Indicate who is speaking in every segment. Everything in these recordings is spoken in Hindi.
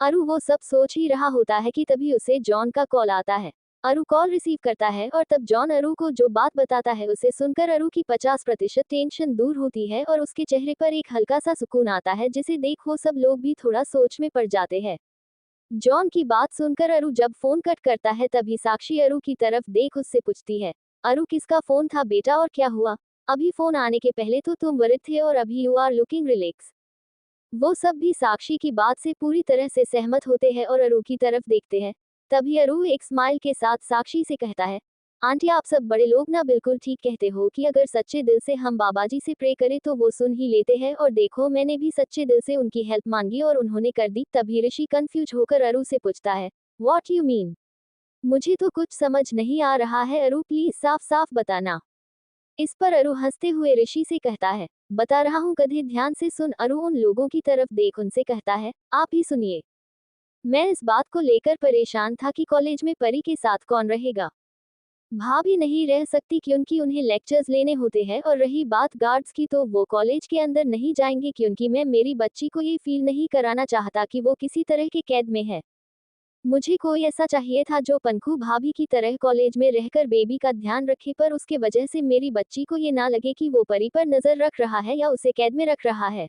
Speaker 1: अरु वो सब सोच ही रहा होता है कि तभी उसे जॉन का कॉल आता है। अरु कॉल रिसीव करता है और तब जॉन अरु को जो बात बताता है उसे सुनकर अरु की 50% टेंशन दूर होती है और उसके चेहरे पर एक हल्का सा सुकून आता है, जिसे देख वो सब लोग भी थोड़ा सोच में पड़ जाते हैं। जॉन की बात सुनकर अरु जब फोन कट करता है तभी साक्षी अरु की तरफ देख उससे पूछती है, अरु किसका फोन था बेटा और क्या हुआ? अभी फोन आने के पहले तो तुम वरित थे और अभी यू आर लुकिंग रिलैक्स। वो सब भी साक्षी की बात से पूरी तरह से सहमत होते हैं और अरु की तरफ देखते हैं। तभी अरु एक स्माइल के साथ साक्षी से कहता है, आंटी आप सब बड़े लोग ना बिल्कुल ठीक कहते हो कि अगर सच्चे दिल से हम बाबा जी से प्रे करें तो वो सुन ही लेते हैं, और देखो मैंने भी सच्चे दिल से उनकी हेल्प मांगी और उन्होंने कर दी। तभी ऋषि कंफ्यूज होकर अरु से पूछता है, व्हाट यू मीन? मुझे तो कुछ समझ नहीं आ रहा है अरु, प्लीज साफ साफ बताना। इस पर अरु हंसते हुए ऋषि से कहता है, बता रहा हूँ गधे, ध्यान से सुन। अरु उन लोगों की तरफ देख उनसे कहता है, आप ही सुनिए। मैं इस बात को लेकर परेशान था कि कॉलेज में परी के साथ कौन रहेगा। भाभी नहीं रह सकती क्योंकि उन्हें लेक्चर्स लेने होते हैं, और रही बात गार्ड्स की तो वो कॉलेज के अंदर नहीं जाएंगे क्योंकि मैं मेरी बच्ची को ये फील नहीं कराना चाहता कि वो किसी तरह के कैद में है। मुझे कोई ऐसा चाहिए था जो पंखू भाभी की तरह कॉलेज में रहकर बेबी का ध्यान रखे, पर उसके वजह से मेरी बच्ची को ये ना लगे कि वो परी पर नजर रख रहा है या उसे कैद में रख रहा है।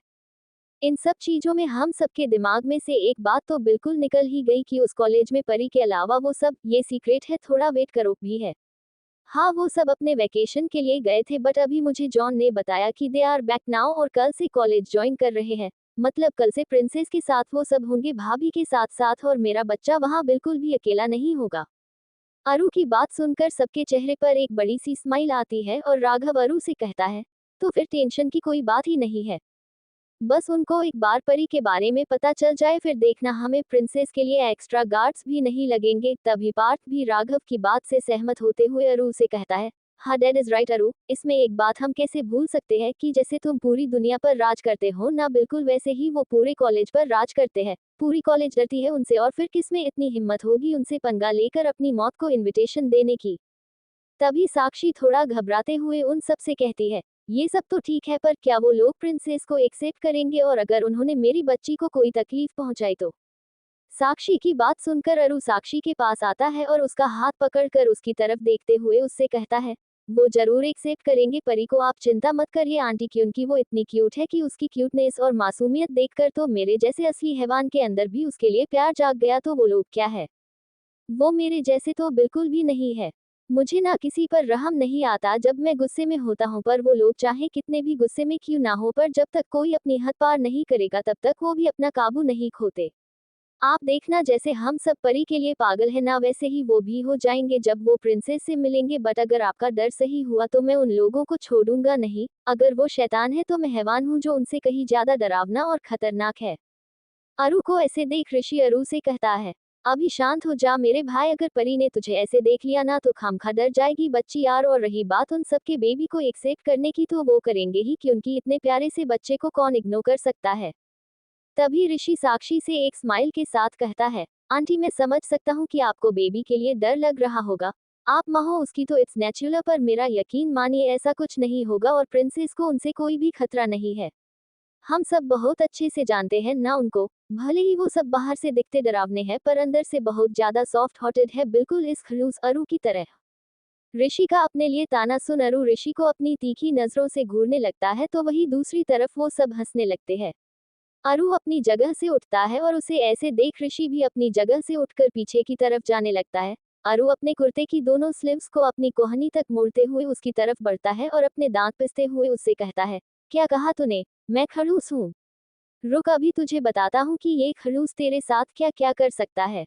Speaker 1: इन सब चीजों में हम सबके दिमाग में से एक बात तो बिल्कुल निकल ही गई कि उस कॉलेज में परी के अलावा वो सब ये सीक्रेट है, थोड़ा वेट करो भी है। हाँ वो सब अपने वैकेशन के लिए गए थे, बट अभी मुझे जॉन ने बताया कि दे आर बैक नाउ और कल से कॉलेज ज्वाइन कर रहे हैं। मतलब कल से प्रिंसेस के साथ वो सब होंगे भाभी के साथ साथ, और मेरा बच्चा वहाँ बिल्कुल भी अकेला नहीं होगा। अरु की बात सुनकर सबके चेहरे पर एक बड़ी सी स्माइल आती है और राघव अरु से कहता है, तो फिर टेंशन की कोई बात ही नहीं है। बस उनको एक बार परी के बारे में पता चल जाए, फिर देखना हमें प्रिंसेस के लिए एक्स्ट्रा गार्ड्स भी नहीं लगेंगे। तभी पार्थ भी राघव की बात से सहमत होते हुए अरु से कहता है, हाँ डैड इज राइट अरु, इसमें एक बात हम कैसे भूल सकते हैं कि जैसे तुम पूरी दुनिया पर राज करते हो ना, बिल्कुल वैसे ही वो पूरे कॉलेज पर राज करते हैं। पूरी कॉलेज डरती है उनसे, और फिर किसमें इतनी हिम्मत होगी उनसे पंगा लेकर अपनी मौत को इनविटेशन देने की। तभी साक्षी थोड़ा घबराते हुए उन सब से कहती है, ये सब तो ठीक है पर क्या वो लोग प्रिंसेस को एक्सेप्ट करेंगे, और अगर उन्होंने मेरी बच्ची को कोई तकलीफ पहुंचाई तो? साक्षी की बात सुनकर अरु साक्षी के पास आता है और उसका हाथ पकड़कर उसकी तरफ देखते हुए उससे कहता है, वो जरूर एक्सेप्ट करेंगे परी को, आप चिंता मत करिए आंटी, क्योंकि वो इतनी क्यूट है कि उसकी क्यूटनेस और मासूमियत देखकर तो मेरे जैसे असली हैवान के अंदर भी उसके लिए प्यार जाग गया। तो वो लोग क्या है, वो मेरे जैसे तो बिल्कुल भी नहीं है। मुझे ना किसी पर रहम नहीं आता जब मैं गुस्से में होता हूँ, पर वो लोग चाहे कितने भी गुस्से में क्यों ना हो, पर जब तक कोई अपनी हद पार नहीं करेगा तब तक वो भी अपना काबू नहीं खोते। आप देखना जैसे हम सब परी के लिए पागल है ना, वैसे ही वो भी हो जाएंगे जब वो प्रिंसेस से मिलेंगे। बट अगर आपका डर सही हुआ तो मैं उन लोगों को छोड़ूंगा नहीं। अगर वो शैतान है तो मैं हैवान हूँ जो उनसे कहीं ज्यादा डरावना और खतरनाक है। अरु को ऐसे देख ऋषि अरु से कहता है, अभी शांत हो जा मेरे भाई, अगर परी ने तुझे ऐसे देख लिया ना तो खामखा डर जाएगी बच्ची यार। और रही बात उन सबके बेबी को एक्सेप्ट करने की, तो वो करेंगे ही क्योंकि इतने प्यारे से बच्चे को कौन इग्नोर कर सकता है। तभी ऋषि साक्षी से एक स्माइल के साथ कहता है, आंटी मैं समझ सकता हूँ कि आपको बेबी के लिए डर लग रहा होगा। आप माँ हो उसकी तो इट्स नेचुरल, पर मेरा यकीन मानिए ऐसा कुछ नहीं होगा, और प्रिंसेस को उनसे कोई भी खतरा नहीं है। हम सब बहुत अच्छे से जानते हैं ना उनको। भले ही वो सब बाहर से दिखते डरावने हैं पर अंदर से बहुत ज्यादा सॉफ्ट हार्टेड है, बिल्कुल इस खड़ूस अरु की तरह। ऋषि का अपने लिए ताना सुन अरु ऋषि को अपनी तीखी नजरों से घूरने लगता है, तो वही दूसरी तरफ वो सब हंसने लगते हैं। अरु अपनी जगह से उठता है और उसे ऐसे देख ऋषि भी अपनी जगह से उठकर पीछे की तरफ जाने लगता है। अरु अपने कुर्ते की दोनों स्लीव्स को अपनी कोहनी तक मोड़ते हुए उसकी तरफ बढ़ता है और अपने दांत पिसते हुए उससे कहता है, क्या कहा तूने? मैं खड़ूस हूँ? रुक अभी तुझे बताता हूँ कि ये खड़ूस तेरे साथ क्या क्या कर सकता है।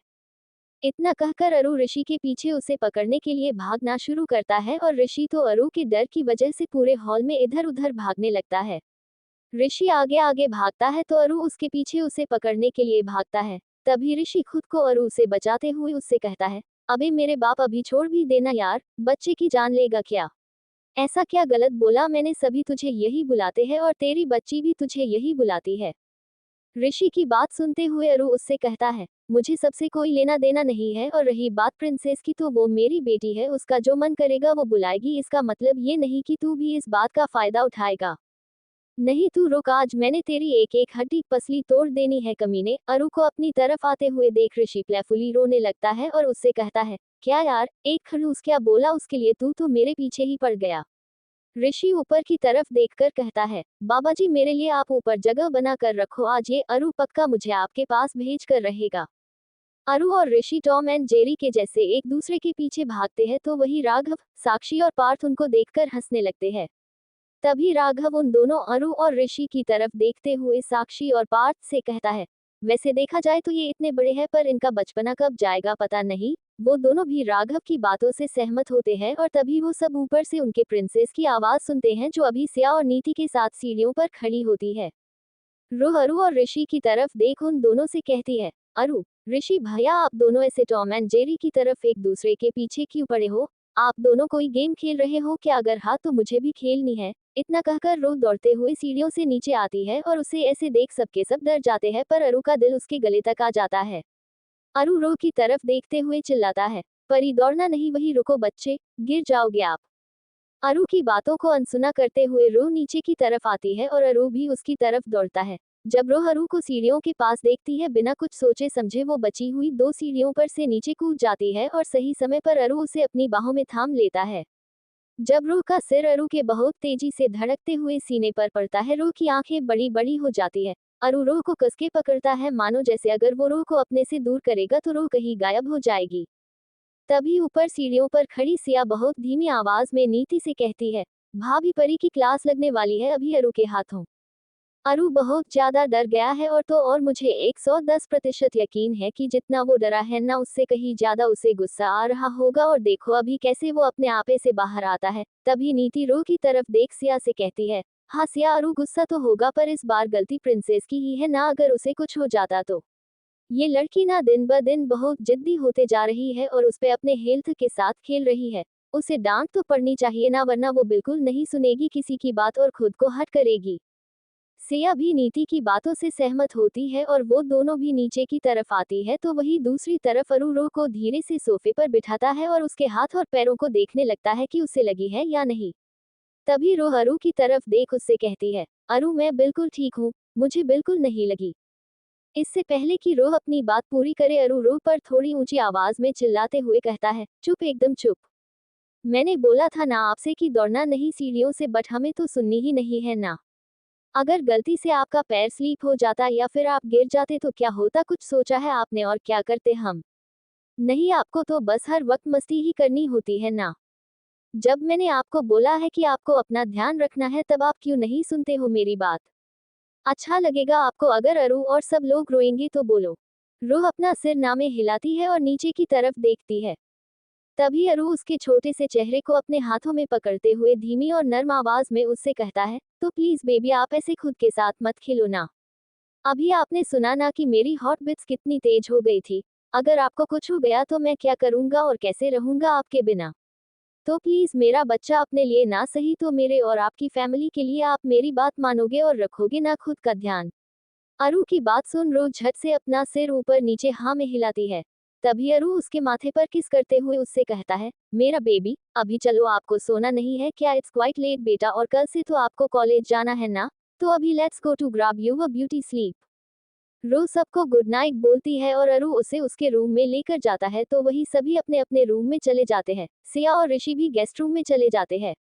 Speaker 1: इतना कहकर अरु ऋषि के पीछे उसे पकड़ने के लिए भागना शुरू करता है, और ऋषि तो अरु के डर की वजह से पूरे हॉल में इधर उधर भागने लगता है। ऋषि आगे आगे भागता है तो अरु उसके पीछे उसे पकड़ने के लिए भागता है। तभी ऋषि खुद को अरु से बचाते हुए उससे कहता है, अबे मेरे बाप अभी छोड़ भी देना यार, बच्चे की जान लेगा क्या? ऐसा क्या गलत बोला मैंने? सभी तुझे यही बुलाते हैं और तेरी बच्ची भी तुझे यही बुलाती है। ऋषि की बात सुनते हुए अरु उससे कहता है, मुझे सबसे कोई लेना देना नहीं है, और रही बात प्रिंसेस की तो वो मेरी बेटी है, उसका जो मन करेगा वो बुलाएगी। इसका मतलब ये नहीं कि तू भी इस बात का फायदा उठाएगा। नहीं तू रुक, आज मैंने तेरी एक एक हड्डी पसली तोड़ देनी है कमीने। अरु को अपनी तरफ आते हुए देख ऋषि प्लेफुली रोने लगता है और उससे कहता है, क्या यार, एक खड़ूस क्या बोला उसके लिए, तू तो मेरे पीछे ही पड़ गया। ऋषि ऊपर की तरफ देखकर कहता है, बाबा जी मेरे लिए आप ऊपर जगह बना कर रखो, आज ये अरु पक्का मुझे आपके पास भेज कर रहेगा। अरु और ऋषि टॉम एंड जेरी के जैसे एक दूसरे के पीछे भागते हैं तो वही राघव, साक्षी और पार्थ उनको देखकर हंसने लगते हैं। तभी राघव उन दोनों अरु और ऋषि की तरफ देखते हुए साक्षी और पार्थ से कहता है, वैसे देखा जाए तो ये इतने बड़े हैं पर इनका बचपना कब जाएगा पता नहीं। वो दोनों भी राघव की बातों से सहमत होते हैं और तभी वो सब ऊपर से उनके प्रिंसेस की आवाज सुनते हैं जो अभी सिया और नीति के साथ सीढ़ियों पर खड़ी होती है। रूह अरु और ऋषि की तरफ देख उन दोनों से कहती है, अरु, ऋषि भैया आप दोनों ऐसे टॉम एंड जेरी की तरफ एक दूसरे के पीछे क्यों पड़े हो? आप दोनों कोई गेम खेल रहे हो क्या? अगर हाँ तो मुझे भी खेलनी है। इतना कहकर रूह दौड़ते हुए सीढ़ियों से नीचे आती है और उसे ऐसे देख सबके सब डर जाते हैं पर अरु का दिल उसके गले तक आ जाता है। अरु रूह की तरफ देखते हुए चिल्लाता है, परी दौड़ना नहीं, वही रुको बच्चे, गिर जाओगे आप। अरु की बातों को अनसुना करते हुए रूह नीचे की तरफ आती है और अरु भी उसकी तरफ दौड़ता है। जब रूह अरु को सीढ़ियों के पास देखती है बिना कुछ सोचे समझे वो बची हुई 2 सीढ़ियों पर से नीचे कूद जाती है और सही समय पर अरु उसे अपनी बाहों में थाम लेता है। जब रूह का सिर अरु के बहुत तेजी से धड़कते हुए सीने पर पड़ता है रूह की आंखें बड़ी बड़ी हो जाती है। अरु रूह को कसके पकड़ता है मानो जैसे अगर वो रूह को अपने से दूर करेगा तो रूह कहीं गायब हो जाएगी। तभी ऊपर सीढ़ियों पर खड़ी सिया बहुत धीमी आवाज में नीति से कहती है, भाभी परी की क्लास लगने वाली है अभी अरु के हाथों। अरु बहुत ज्यादा डर गया है और तो और मुझे 110% यकीन है कि जितना वो डरा है ना उससे कहीं ज्यादा उसे गुस्सा आ रहा होगा और देखो अभी कैसे वो अपने आपे से बाहर आता है। तभी नीति रूह की तरफ देख सिया से कहती है, हाँ सिया अरु गुस्सा तो होगा पर इस बार गलती प्रिंसेस की ही है ना, अगर उसे कुछ हो जाता तो। ये लड़की ना दिन ब दिन बहुत जिद्दी होते जा रही है और उस पे अपने हेल्थ के साथ खेल रही है। उसे डांट तो पड़नी चाहिए ना, वरना वो बिल्कुल नहीं सुनेगी किसी की बात और खुद को हट करेगी। सिया भी नीति की बातों से सहमत होती है और वो दोनों भी नीचे की तरफ आती है तो वही दूसरी तरफ अरु रूह को धीरे से सोफे पर बिठाता है और उसके हाथ और पैरों को देखने लगता है कि उसे लगी है या नहीं। तभी रूह अरु की तरफ देख उससे कहती है, अरु मैं बिल्कुल ठीक हूँ, मुझे बिल्कुल नहीं लगी। इससे पहले कि रूह अपनी बात पूरी करे अरु रूह पर थोड़ी ऊंची आवाज में चिल्लाते हुए कहता है, चुप एकदम चुप। मैंने बोला था ना आपसे कि दौड़ना नहीं सीढ़ियों से, बट हमें तो सुननी ही नहीं है ना। अगर गलती से आपका पैर स्लीप हो जाता या फिर आप गिर जाते तो क्या होता, कुछ सोचा है आपने और क्या करते हम? नहीं, आपको तो बस हर वक्त मस्ती ही करनी होती है ना। जब मैंने आपको बोला है कि आपको अपना ध्यान रखना है तब आप क्यों नहीं सुनते हो मेरी बात? अच्छा लगेगा आपको अगर अरु और सब लोग रोएंगे तो बोलो। रूह अपना सिर नामे हिलाती है और नीचे की तरफ देखती है। तभी अरु उसके छोटे से चेहरे को अपने हाथों में पकड़ते हुए धीमी और नर्म आवाज में उससे कहता है, तो प्लीज बेबी आप ऐसे खुद के साथ मत खेलो ना। अभी आपने सुना ना कि मेरी हॉट बिट्स कितनी तेज हो गई थी। अगर आपको कुछ हो गया तो मैं क्या करूंगा और कैसे रहूंगा आपके बिना? तो प्लीज मेरा बच्चा, अपने लिए ना सही तो मेरे और आपकी फैमिली के लिए आप मेरी बात मानोगे और रखोगे ना खुद का ध्यान? अरु की बात सुन रूह झट से अपना सिर ऊपर नीचे हाँ में हिलाती है। तभी अरु उसके माथे पर किस करते हुए उससे कहता है, मेरा बेबी अभी चलो, आपको सोना नहीं है क्या? इट्स क्वाइट लेट बेटा और कल से तो आपको कॉलेज जाना है ना, तो अभी let's go to grab you a beauty sleep. रूह सबको गुड नाइट बोलती है और अरु उसे उसके रूम में लेकर जाता है तो वही सभी अपने अपने रूम में चले जाते हैं। सिया और ऋषि भी गेस्ट रूम में चले जाते हैं।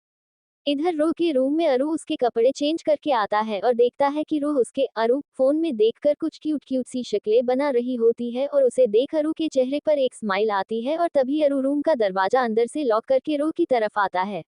Speaker 1: इधर रूह के रूम में अरु उसके कपड़े चेंज करके आता है और देखता है कि रूह उसके अरु फोन में देखकर कुछ क्यूट क्यूट सी शक्लें बना रही होती है और उसे देख अरु के चेहरे पर एक स्माइल आती है और तभी अरु रूम का दरवाजा अंदर से लॉक करके रूह की तरफ आता है।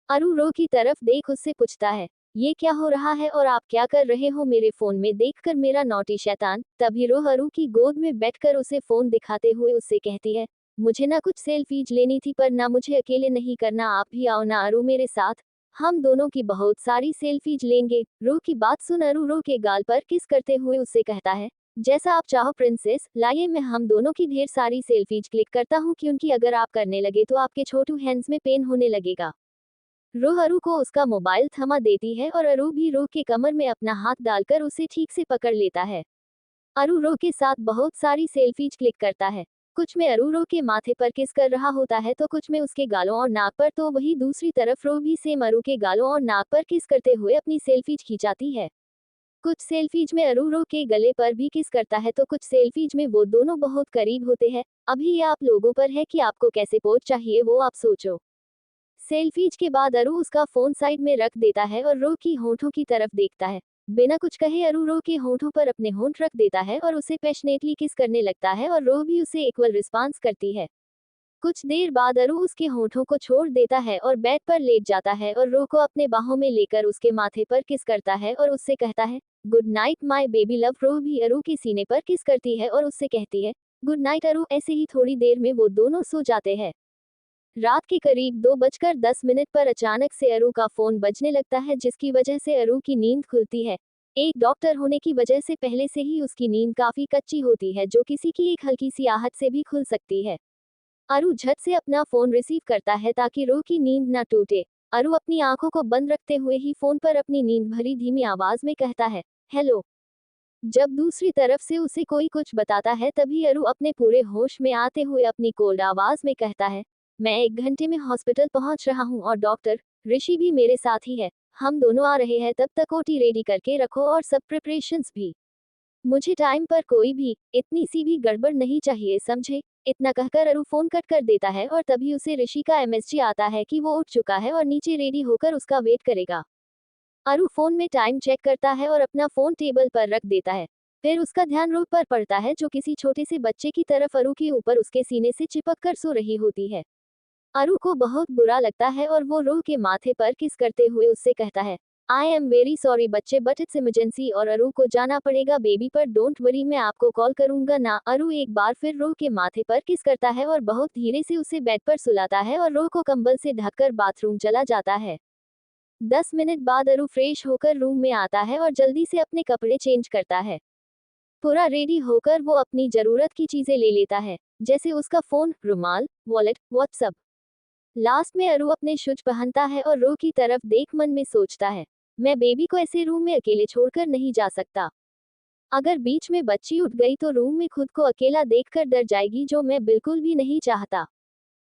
Speaker 1: अरु रूह की तरफ देख उससे पूछता है, ये क्या हो रहा है और आप क्या कर रहे हो मेरे फोन में देखकर मेरा नौटी शैतान? तभी रूह अरु की गोद में बैठकर उसे फोन दिखाते हुए उससे कहती है, मुझे ना कुछ सेल्फीज लेनी थी पर ना मुझे अकेले नहीं करना, आप भी आओ ना अरु मेरे साथ, हम दोनों की बहुत सारी सेल्फीज लेंगे। रूह की बात सुन अरु रूह के गाल पर किस करते हुए उससे कहता है, जैसा आप चाहो प्रिंसेस, लाइए मैं हम दोनों की ढेर सारी सेल्फीज क्लिक करता हूँ, क्योंकि अगर आप करने लगे तो आपके छोटू हैंड्स में पेन होने लगेगा। रूह अरु को उसका मोबाइल थमा देती है और अरु भी रूह के कमर में अपना हाथ डालकर उसे ठीक से पकड़ लेता है। अरु रूह के साथ बहुत सारी सेल्फीज क्लिक करता है। कुछ में अरू रो के माथे पर किस कर रहा होता है तो कुछ में उसके गालों और नाक पर, तो वही दूसरी तरफ रो भी सेम अरू के गालों और नाक पर किस करते हुए अपनी सेल्फीज खिंचाती है। कुछ सेल्फीज में अरू रो के गले पर भी किस करता है तो कुछ सेल्फीज में वो दोनों बहुत करीब होते हैं। अभी ये आप लोगों पर है कि आपको कैसे पोज चाहिए वो आप सोचो। सेल्फीज के बाद अरू उसका फोन साइड में रख देता है और रो की होंठों की तरफ देखता है। बिना कुछ कहे अरू रो के होंठों पर अपने होंठ रख देता है और उसे पैशनेटली किस करने लगता है और रो भी उसे इक्वल रिस्पांस करती है। कुछ देर बाद अरू उसके होंठों को छोड़ देता है और बेड पर लेट जाता है और रो को अपने बाहों में लेकर उसके माथे पर किस करता है और उससे कहता है, good night my baby love. रो भी अरू के सीने पर किस करती है और उससे कहती है, गुड नाइट अरू। ऐसे ही थोड़ी देर में वो दोनों सो जाते हैं। रात के करीब 2:10 पर अचानक से अरू का फोन बजने लगता है, जिसकी वजह से अरू की नींद खुलती है। एक डॉक्टर होने की वजह से पहले से ही उसकी नींद काफी कच्ची होती है, जो किसी की एक हल्की सी आहट से भी खुल सकती है। अरू झट से अपना फोन रिसीव करता है ताकि रो की नींद न टूटे। अरू अपनी आंखों को बंद रखते हुए ही फोन पर अपनी नींद भरी धीमी आवाज में कहता है, हेलो। जब दूसरी तरफ से उसे कोई कुछ बताता है तभी अरू अपने पूरे होश में आते हुए अपनी कोल्ड आवाज में कहता है, मैं 1 घंटे में हॉस्पिटल पहुंच रहा हूं और डॉक्टर ऋषि भी मेरे साथ ही है। हम दोनों आ रहे हैं, तब तक ओटी रेडी करके रखो और सब प्रिपरेशंस भी। मुझे टाइम पर कोई भी इतनी सी भी गड़बड़ नहीं चाहिए, समझे। इतना कहकर अरू फोन कट कर देता है और तभी उसे ऋषि का एमएसजी आता है कि वो उठ चुका है और नीचे रेडी होकर उसका वेट करेगा। अरू फोन में टाइम चेक करता है और अपना फोन टेबल पर रख देता है। फिर उसका ध्यान रो पर पड़ता है, जो किसी छोटे से बच्चे की तरफ अरू के ऊपर उसके सीने से चिपक कर सो रही होती है। अरू को बहुत बुरा लगता है और वो रो के माथे पर किस करते हुए उससे कहता है, आई एम वेरी सॉरी बच्चे, बट इट्स इमरजेंसी और अरू को जाना पड़ेगा बेबी, पर डोंट वरी मैं आपको कॉल करूंगा ना। अरू एक बार फिर रो के माथे पर किस करता है और बहुत धीरे से उसे बेड पर सुलाता है और रो को कंबल से ढककर बाथरूम चला जाता है। 10 मिनट बाद अरू फ्रेश होकर रूम में आता है और जल्दी से अपने कपड़े चेंज करता है। पूरा रेडी होकर वो अपनी जरूरत की चीजें ले लेता है, जैसे उसका फोन, रुमाल, वॉलेट, व्हाट्सएप। लास्ट में अरू अपने शूज पहनता है और रो की तरफ देख मन में सोचता है, मैं बेबी को ऐसे रूम में अकेले छोड़कर नहीं जा सकता। अगर बीच में बच्ची उठ गई तो रूम में खुद को अकेला देखकर डर जाएगी, जो मैं बिल्कुल भी नहीं चाहता।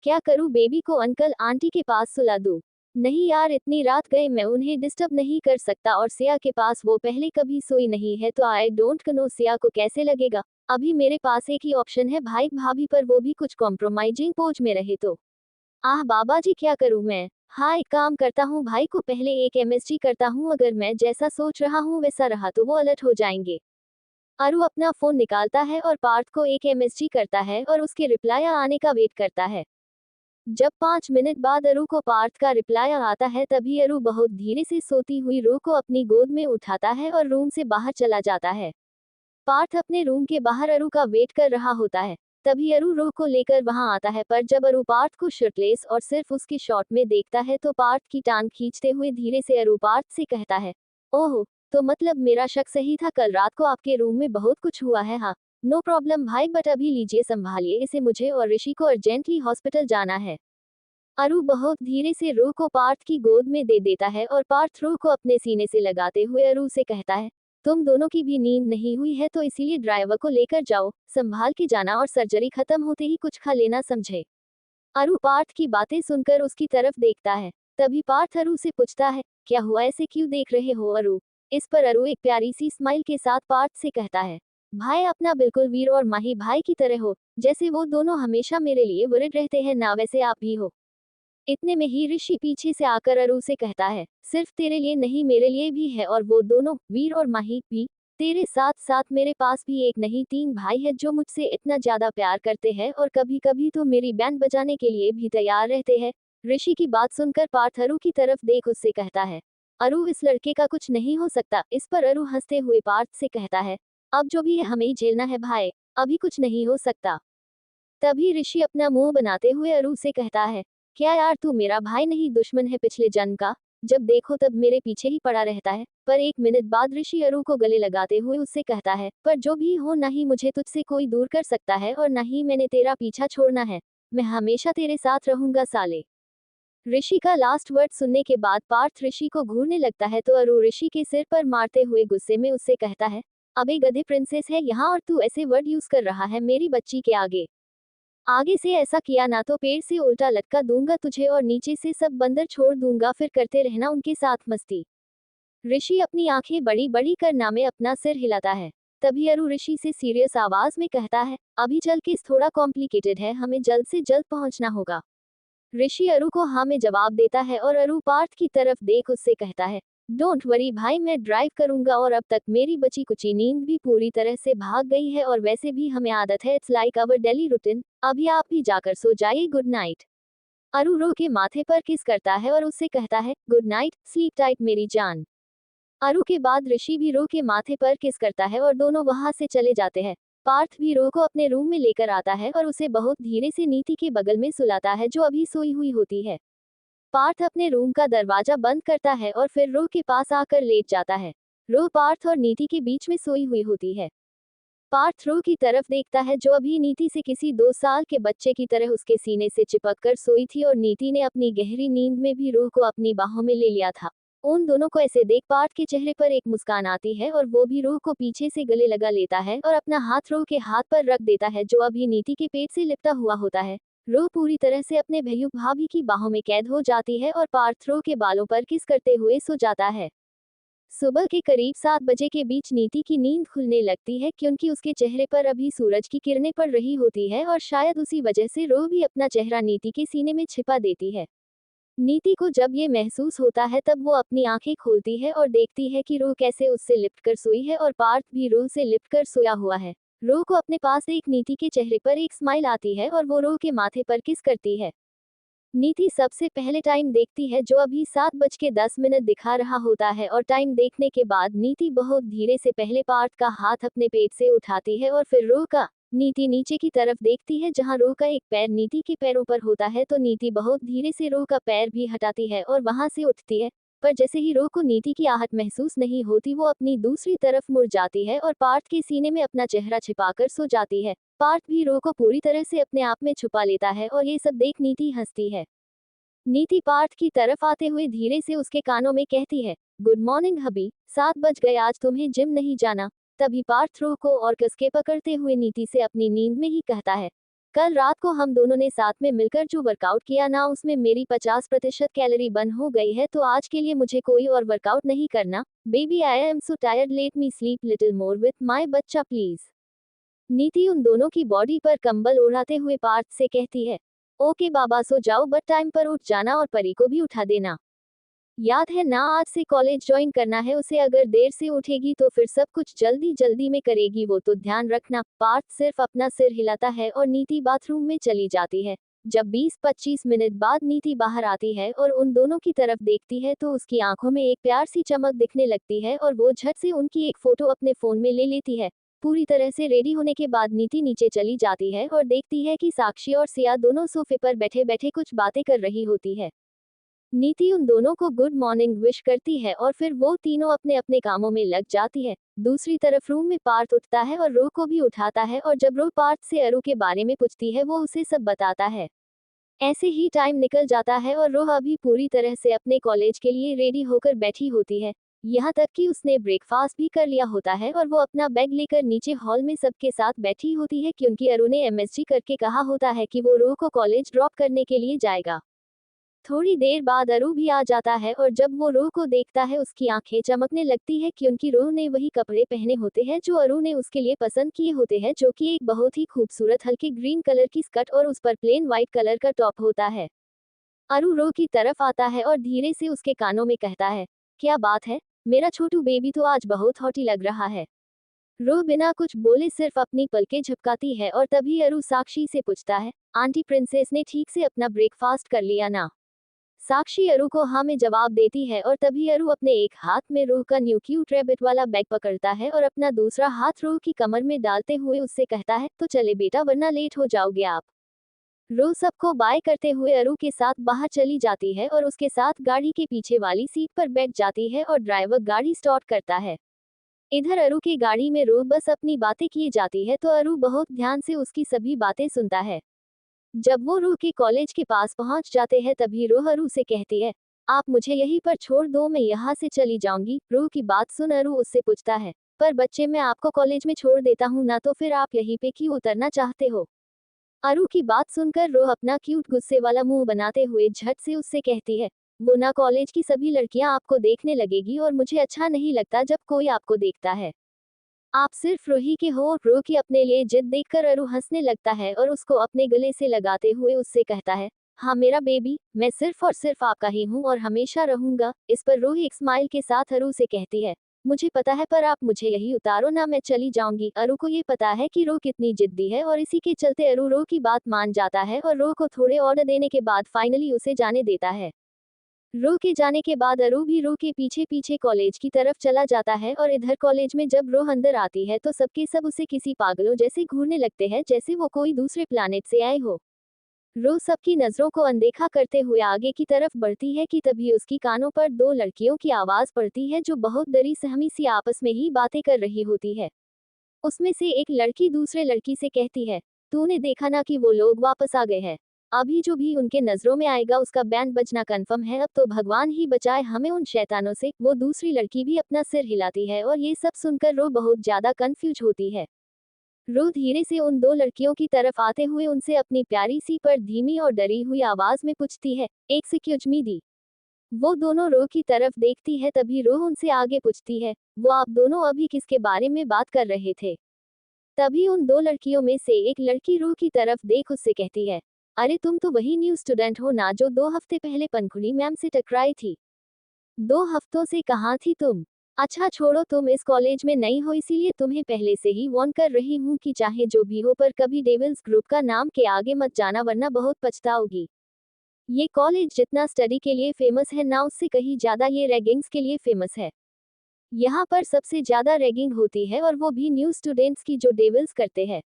Speaker 1: क्या करूं, बेबी को अंकल आंटी के पास सुला दूं? नहीं यार, इतनी रात गए, मैं उन्हें डिस्टर्ब नहीं कर सकता और सिया के पास वो पहले कभी सोई नहीं है, तो आई डोंट नो सिया को कैसे लगेगा। अभी मेरे पास एक ही ऑप्शन है भाई भाभी, पर वो भी कुछ कॉम्प्रोमाइजिंग पोज में रहे तो। आह बाबा जी, क्या करूं मैं। हाँ, एक काम करता हूँ, भाई को पहले एक एमएसजी करता हूँ, अगर मैं जैसा सोच रहा हूँ वैसा रहा तो वो अलर्ट हो जाएंगे। अरू अपना फोन निकालता है और पार्थ को एक एमएसजी करता है और उसके रिप्लाई आने का वेट करता है। जब 5 मिनट बाद अरू को पार्थ का रिप्लाई आता है तभी अरू बहुत धीरे से सोती हुई रो को अपनी गोद में उठाता है और रूम से बाहर चला जाता है। पार्थ अपने रूम के बाहर अरू का वेट कर रहा होता है। तभी अरू रो को लेकर वहां आता है, पर जब अरू पार्थ को शर्टलेस और सिर्फ उसके शॉर्ट में देखता है तो पार्थ की टांग खींचते हुए धीरे से अरू पार्थ से कहता है, ओह, तो मतलब मेरा शक सही था, कल रात को आपके रूम में बहुत कुछ हुआ है। हाँ, नो प्रॉब्लम भाई, बट अभी लीजिए संभालिए इसे, मुझे और ऋषि को अर्जेंटली हॉस्पिटल जाना है। अरू बहुत धीरे से रो को पार्थ की गोद में दे देता है और पार्थ रो को अपने सीने से लगाते हुए अरू से कहता है, तुम दोनों की भी नींद नहीं हुई है तो इसीलिए ड्राइवर को लेकर जाओ, संभाल के जाना और सर्जरी खत्म होते ही कुछ खा लेना, समझे। अरू पार्थ की बातें सुनकर उसकी तरफ देखता है। तभी पार्थ अरू से पूछता है, क्या हुआ, ऐसे क्यों देख रहे हो अरू? इस पर अरू एक प्यारी सी स्माइल के साथ पार्थ से कहता है, भाई अपना बिल्कुल वीर और माही भाई की तरह हो, जैसे वो दोनों हमेशा मेरे लिए वरिड रहते हैं ना, वैसे आप भी हो। इतने में ही ऋषि पीछे से आकर अरू से कहता है, सिर्फ तेरे लिए नहीं मेरे लिए भी है, और वो दोनों वीर और माही भी तेरे साथ साथ मेरे पास भी एक नहीं 3 भाई है जो मुझसे इतना ज्यादा प्यार करते हैं और कभी कभी तो मेरी बैंड बजाने के लिए भी तैयार रहते हैं। ऋषि की बात सुनकर पार्थ अरू की तरफ देख उससे कहता है, अरू इस लड़के का कुछ नहीं हो सकता। इस पर अरू हंसते हुए पार्थ से कहता है, अब जो भी है हमें ही झेलना है भाई, अभी कुछ नहीं हो सकता। तभी ऋषि अपना मुंह बनाते हुए अरू से कहता है, क्या यार, तू मेरा भाई नहीं दुश्मन है पिछले जन्म का, जब देखो तब मेरे पीछे ही पड़ा रहता है। पर 1 मिनट बाद ऋषि अरू को गले लगाते हुए उससे कहता है, पर जो भी हो, ना ही मुझे तुझसे कोई दूर कर सकता है और ना ही मैंने तेरा पीछा छोड़ना है। मैं हमेशा तेरे साथ रहूंगा साले। ऋषि का लास्ट वर्ड सुनने के बाद पार्थ ऋषि को घूरने लगता है तो अरू ऋषि के सिर पर मारते हुए गुस्से में उससे कहता है, अबे गधे, प्रिंसेस है यहाँ और तू ऐसे वर्ड यूज कर रहा है मेरी बच्ची के आगे। आगे से ऐसा किया ना तो पेड़ से उल्टा लटका दूंगा तुझे और नीचे से सब बंदर छोड़ दूंगा, फिर करते रहना उनके साथ मस्ती। ऋषि अपनी आंखें बड़ी बड़ी कर नामे अपना सिर हिलाता है। तभी अरु ऋषि से सीरियस आवाज में कहता है, अभी चल केस थोड़ा कॉम्प्लिकेटेड है, हमें जल्द से जल्द पहुंचना होगा। ऋषि अरु को हाँ में जवाब देता है और अरु पार्थ की तरफ देख उससे कहता है, डोंट वरी भाई, मैं ड्राइव करूंगा और अब तक मेरी बची कुची नींद भी पूरी तरह से भाग गई है और वैसे भी हमें आदत है, it's like our daily routine. अभी आप भी जाकर सो जाइए, गुड नाइट। अरु रो के माथे पर किस करता है और उससे कहता है, गुड नाइट, स्लीप टाइट मेरी जान। अरु के बाद ऋषि भी रो के माथे पर किस करता है और दोनों वहां से चले जाते हैं। पार्थ भी रो को अपने रूम में लेकर आता है और उसे बहुत धीरे से नीति के बगल में सुलाता है जो अभी सोई हुई होती है। पार्थ अपने रूम का दरवाजा बंद करता है और फिर रो के पास आकर लेट जाता है। रो पार्थ और नीति के बीच में सोई हुई होती है। पार्थ रो की तरफ देखता है जो अभी नीति से किसी 2 साल के बच्चे की तरह उसके सीने से चिपक कर सोई थी और नीति ने अपनी गहरी नींद में भी रो को अपनी बाहों में ले लिया था। उन दोनों को ऐसे देख पार्थ के चेहरे पर एक मुस्कान आती है और वो भी रो को पीछे से गले लगा लेता है और अपना हाथ रो के हाथ पर रख देता है जो अभी नीति के पेट से लिपटा हुआ होता है। रो पूरी तरह से अपने भैयू भाभी की बाहों में कैद हो जाती है और पार्थ रो के बालों पर किस करते हुए सो जाता है। सुबह के करीब 7 बजे के बीच नीति की नींद खुलने लगती है क्योंकि उसके चेहरे पर अभी सूरज की किरणें पड़ रही होती है और शायद उसी वजह से रो भी अपना चेहरा नीति के सीने में छिपा देती है। नीति को जब ये महसूस होता है तब वो अपनी आंखें खोलती है और देखती है कि रो कैसे उससे लिपटकर सोई है और पार्थ भी रो से लिपटकर सोया हुआ है। रो को अपने पास एक नीति के चेहरे पर एक स्माइल आती है और वो रो के माथे पर किस करती है। नीति सबसे पहले टाइम देखती है जो अभी 7:10 दिखा रहा होता है और टाइम देखने के बाद नीति बहुत धीरे से पहले पार्थ का हाथ अपने पेट से उठाती है और फिर रो का। नीति नीचे की तरफ देखती है जहां रो का एक पैर नीति के पैरों पर होता है तो नीति बहुत धीरे से रो का पैर भी हटाती है और वहां से उठती है। पर जैसे ही रो को नीति की आहट महसूस नहीं होती वो अपनी दूसरी तरफ मुड़ जाती है और पार्थ के सीने में अपना चेहरा छिपाकर सो जाती है। पार्थ भी रो को पूरी तरह से अपने आप में छुपा लेता है और ये सब देख नीति हंसती है। नीति पार्थ की तरफ आते हुए धीरे से उसके कानों में कहती है, गुड मॉर्निंग हबी, 7 बज गए, आज तुम्हें जिम नहीं जाना। तभी पार्थ रो को और कसके पकड़ते हुए नीति से अपनी नींद में ही कहता है, कल रात को हम दोनों ने साथ में मिलकर जो वर्कआउट किया ना उसमें मेरी 50% कैलोरी बर्न हो गई है, तो आज के लिए मुझे कोई और वर्कआउट नहीं करना। Baby I am so tired, let me sleep little more with my बच्चा प्लीज। नीति उन दोनों की बॉडी पर कंबल ओढ़ाते हुए पार्थ से कहती है, ओके बाबा सो जाओ, बट टाइम पर उठ जाना और परी को भी उठा देना। याद है ना, आज से कॉलेज ज्वाइन करना है उसे, अगर देर से उठेगी तो फिर सब कुछ जल्दी जल्दी में करेगी, वो तो ध्यान रखना। पार्थ सिर्फ अपना सिर हिलाता है और नीति बाथरूम में चली जाती है। जब 20-25 मिनट बाद नीति बाहर आती है और उन दोनों की तरफ देखती है तो उसकी आंखों में एक प्यार सी चमक दिखने लगती है और वो झट से उनकी एक फोटो अपने फोन में ले लेती है। पूरी तरह से रेडी होने के बाद नीति नीचे चली जाती है और देखती है कि साक्षी और सिया दोनों सोफे पर बैठे बैठे कुछ बातें कर रही होती है। नीति उन दोनों को गुड मॉर्निंग विश करती है और फिर वो तीनों अपने अपने कामों में लग जाती है। दूसरी तरफ रूम में पार्थ उठता है और रो को भी उठाता है और जब रो पार्थ से अरु के बारे में पूछती है वो उसे सब बताता है। ऐसे ही टाइम निकल जाता है और रो अभी पूरी तरह से अपने कॉलेज के लिए रेडी होकर बैठी होती है। यहाँ तक कि उसने ब्रेकफास्ट भी कर लिया होता है और वो अपना बैग लेकर नीचे हॉल में सबके साथ बैठी होती है क्योंकि अरु ने एमएसजी करके कहा होता है कि वो रो को कॉलेज ड्रॉप करने के लिए जाएगा। थोड़ी देर बाद अरु भी आ जाता है और जब वो रो को देखता है उसकी आंखें चमकने लगती है क्योंकि रो ने वही कपड़े पहने होते हैं जो अरु ने उसके लिए पसंद किए होते हैं, जो कि एक बहुत ही खूबसूरत हल्के ग्रीन कलर की स्कर्ट और उस पर प्लेन व्हाइट कलर का टॉप होता है। अरु रो की तरफ आता है और धीरे से उसके कानों में कहता है, क्या बात है, मेरा छोटू बेबी तो आज बहुत हॉटी लग रहा है। रो बिना कुछ बोले सिर्फ अपनी पलकें झपकाती है और तभी अरु साक्षी से पूछता है, आंटी प्रिंसेस ने ठीक से अपना ब्रेकफास्ट कर लिया ना। साक्षी अरु को हाँ में जवाब देती है और तभी अरु अपने एक हाथ में रो का न्यू क्यूट रैबिट वाला बैग पकड़ता है और अपना दूसरा हाथ रो की कमर में डालते हुए उससे कहता है, तो चले बेटा वरना लेट हो जाओगे आप। रो सबको बाय करते हुए अरु के साथ बाहर चली जाती है और उसके साथ गाड़ी के पीछे वाली सीट पर बैठ जाती है और ड्राइवर गाड़ी स्टार्ट करता है। इधर अरु की गाड़ी में रो बस अपनी बातें किए जाती है तो अरु बहुत ध्यान से उसकी सभी बातें सुनता है। जब वो रो के कॉलेज के पास पहुंच जाते हैं तभी रो अरु से कहती है, आप मुझे यहीं पर छोड़ दो, मैं यहाँ से चली जाऊंगी। रो की बात सुन अरु उससे पूछता है, पर बच्चे मैं आपको कॉलेज में छोड़ देता हूँ ना, तो फिर आप यहीं पे क्यों उतरना चाहते हो। अरु की बात सुनकर रोह अपना क्यूट गुस्से वाला मुंह बनाते हुए झट से उससे कहती है, वो ना कॉलेज की सभी लड़कियां आपको देखने लगेगी और मुझे अच्छा नहीं लगता जब कोई आपको देखता है। आप सिर्फ रूही के हो। रो की अपने लिए जिद देखकर अरु हंसने लगता है और उसको अपने गले से लगाते हुए उससे कहता है, हाँ मेरा बेबी, मैं सिर्फ और सिर्फ आपका ही हूँ और हमेशा रहूंगा। इस पर रूही एक स्माइल के साथ अरु से कहती है, मुझे पता है पर आप मुझे यही उतारो ना, मैं चली जाऊंगी। अरु को ये पता है कि रो कितनी जिद्दी है और इसी के चलते अरु रो की बात मान जाता है और रो को थोड़े ऑर्डर देने के बाद फाइनली उसे जाने देता है। रो के जाने के बाद अरु भी रो के पीछे पीछे कॉलेज की तरफ चला जाता है और इधर कॉलेज में जब रो अंदर आती है तो सबके सब उसे किसी पागलों जैसे घूरने लगते हैं, जैसे वो कोई दूसरे प्लानेट से आए हो। रो सबकी नजरों को अनदेखा करते हुए आगे की तरफ बढ़ती है कि तभी उसकी कानों पर दो लड़कियों की आवाज पड़ती है जो बहुत डरी सहमी सी आपस में ही बातें कर रही होती है। उसमें से एक लड़की दूसरे लड़की से कहती है, तूने देखा ना कि वो लोग वापस आ गए हैं। अभी जो भी उनके नजरों में आएगा उसका बैंड बजना कंफर्म है, अब तो भगवान ही बचाए हमें उन शैतानों से। वो दूसरी लड़की भी अपना सिर हिलाती है और ये सब सुनकर रो बहुत ज्यादा कंफ्यूज होती है। रो धीरे से उन दो लड़कियों की तरफ आते हुए उनसे अपनी प्यारी सी पर धीमी और डरी हुई आवाज में पूछती है, एक एक्सक्यूज मी दी। वो दोनों रो की तरफ देखती है, तभी रो उनसे आगे पूछती है, वो आप दोनों अभी किसके बारे में बात कर रहे थे। तभी उन दो लड़कियों में से एक लड़की रो की तरफ देख उससे कहती है, अरे तुम तो वही न्यू स्टूडेंट हो ना जो 2 हफ्ते पहले पंखुड़ी मैम से टकराई थी। 2 हफ्तों से कहाँ थी तुम। अच्छा छोड़ो, तुम इस कॉलेज में नई हो इसीलिए तुम्हें पहले से ही वार्न कर रही हूँ कि चाहे जो भी हो पर कभी डेविल्स ग्रुप का नाम के आगे मत जाना वरना बहुत पछताओगी। ये कॉलेज जितना स्टडी के लिए फेमस है ना उससे कहीं ज्यादा ये रैगिंग्स के लिए फेमस है। यहाँ पर सबसे ज्यादा रैगिंग होती है और वो भी न्यू स्टूडेंट्स की जो डेविल्स करते हैं।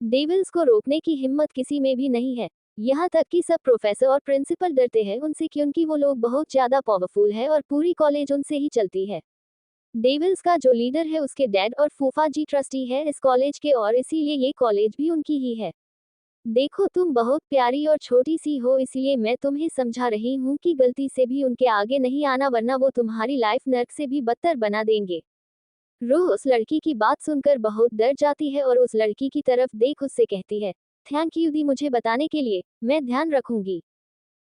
Speaker 1: डेविल्स को रोकने की हिम्मत किसी में भी नहीं है। यहाँ तक कि सब प्रोफेसर और प्रिंसिपल डरते हैं उनसे क्योंकि वो लोग बहुत ज्यादा पावरफुल है और पूरी कॉलेज उनसे ही चलती है। डेविल्स का जो लीडर है उसके डैड और फूफा जी ट्रस्टी है इस कॉलेज के और इसीलिए ये कॉलेज भी उनकी ही है। देखो तुम बहुत प्यारी और छोटी सी हो इसीलिए मैं तुम्हें समझा रही हूँ कि गलती से भी उनके आगे नहीं आना वरना वो तुम्हारी लाइफ नर्क से भी बदतर बना देंगे। रूह उस लड़की की बात सुनकर बहुत डर जाती है और उस लड़की की तरफ देख उससे कहती है, थैंक यू दी मुझे बताने के लिए, मैं ध्यान रखूंगी।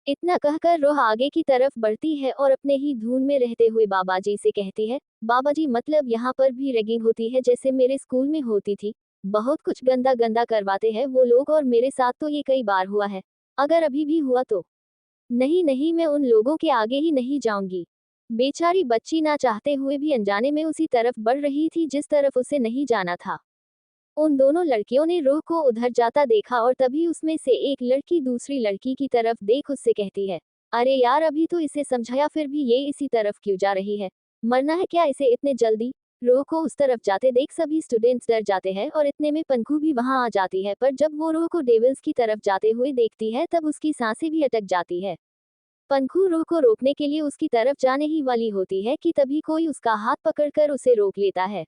Speaker 1: इतना कहकर रूह आगे की तरफ बढ़ती है और अपने ही धुन में रहते हुए बाबा जी से कहती है, बाबा जी मतलब यहाँ पर भी रैगिंग होती है जैसे मेरे स्कूल में होती थी। बहुत कुछ गंदा गंदा करवाते हैं वो लोग और मेरे साथ तो ये कई बार हुआ है। अगर अभी भी हुआ तो नहीं नहीं, मैं उन लोगों के आगे ही नहीं जाऊंगी। बेचारी बच्ची ना चाहते हुए भी अनजाने में उसी तरफ बढ़ रही थी जिस तरफ उसे नहीं जाना था। उन दोनों लड़कियों ने रूह को उधर जाता देखा और तभी उसमें से एक लड़की दूसरी लड़की की तरफ देख उससे कहती है, अरे यार अभी तो इसे समझाया फिर भी ये इसी तरफ क्यों जा रही है। मरना है क्या इसे इतने जल्दी। रूह को उस तरफ जाते देख सभी स्टूडेंट्स डर जाते हैं और इतने में पंखू भी वहां आ जाती है, पर जब वो रूह को डेविल्स की तरफ जाते हुए देखती है तब उसकी सांसें भी अटक जाती है। पंखू रूह को रोकने के लिए उसकी तरफ जाने ही वाली होती है कि तभी कोई उसका हाथ पकड़कर उसे रोक लेता है।